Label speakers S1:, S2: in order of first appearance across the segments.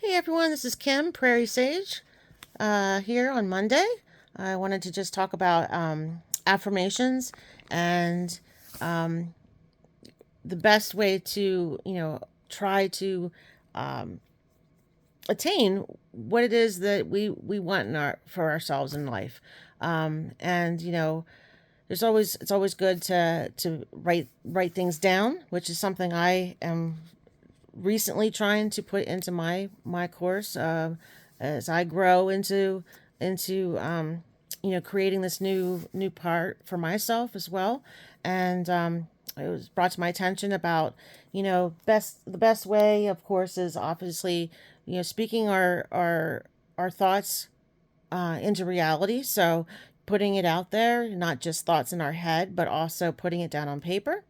S1: Hey everyone, this is Kim, Prairie Sage, here on Monday. I wanted to just talk about affirmations and um, the best way to, try to um, attain what it is that we want for ourselves in life. And it's always good to write things down, which is something I am recently trying to put into my course as I grow into creating this new part for myself as well. And it was brought to my attention about the best way, of course, is obviously speaking our thoughts into reality. So putting it out there, not just thoughts in our head, but also putting it down on paper,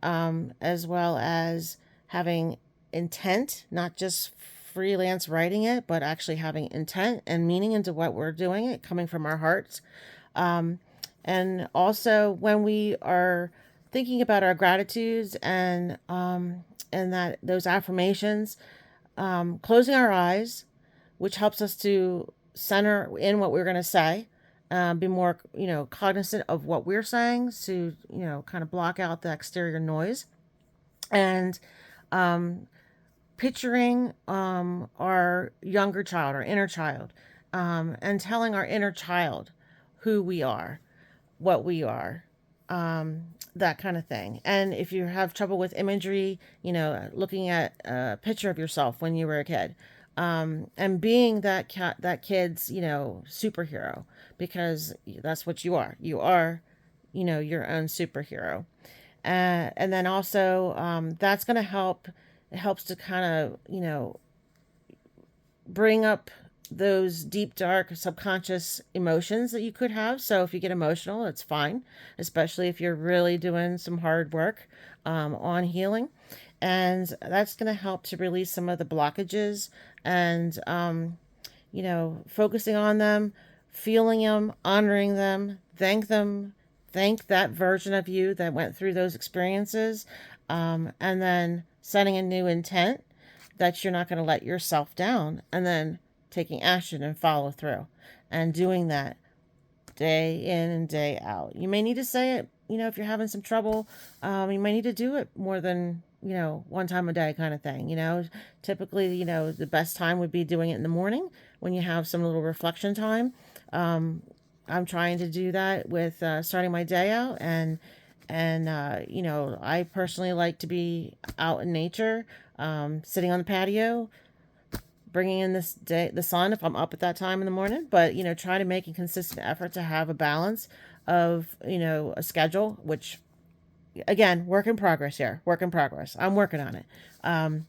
S1: as well as having intent, not just freelance writing it, but actually having intent and meaning into what we're doing, it coming from our hearts. Um, and also when we are thinking about our gratitudes and that those affirmations, closing our eyes, which helps us to center in what we're going to say, be more cognizant of what we're saying, to kind of block out the exterior noise, and picturing our younger child, our inner child, and telling our inner child who we are, what we are, that kind of thing. And if you have trouble with imagery, looking at a picture of yourself when you were a kid, and being that kid's superhero, because that's what you are. You are, your own superhero. And then also, that's going to help. It helps to kind of bring up those deep, dark, subconscious emotions that you could have. So if you get emotional, it's fine, especially if you're really doing some hard work on healing. And that's going to help to release some of the blockages and, focusing on them, feeling them, honoring them, thank that version of you that went through those experiences, and then setting a new intent that you're not going to let yourself down, and then taking action and follow through and doing that day in and day out. You may need to say it, if you're having some trouble, you may need to do it more than, one time a day kind of thing. Typically, the best time would be doing it in the morning when you have some little reflection time. I'm trying to do that with starting my day out, and I personally like to be out in nature, sitting on the patio, bringing in the sun if I'm up at that time in the morning. But try to make a consistent effort to have a balance of a schedule, which again, work in progress here. Work in progress. I'm working on it. And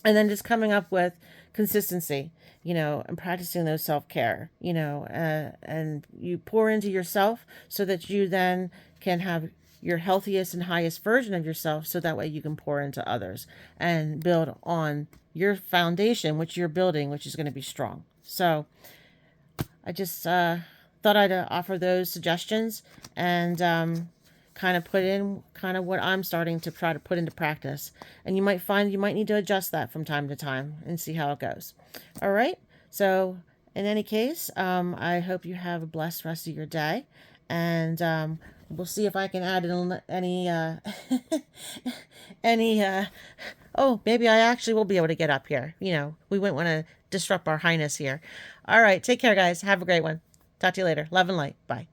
S1: then just coming up with consistency, and practicing those self-care, and you pour into yourself so that you then can have your healthiest and highest version of yourself, so that way you can pour into others and build on your foundation, which you're building, which is going to be strong. So I just thought I'd offer those suggestions and kind of put in kind of what I'm starting to try to put into practice. And you might find you might need to adjust that from time to time and see how it goes. All right. So in any case, I hope you have a blessed rest of your day. And we'll see if I can add in any, any, oh, maybe I actually will be able to get up here. We wouldn't want to disrupt our highness here. All right. Take care, guys. Have a great one. Talk to you later. Love and light. Bye.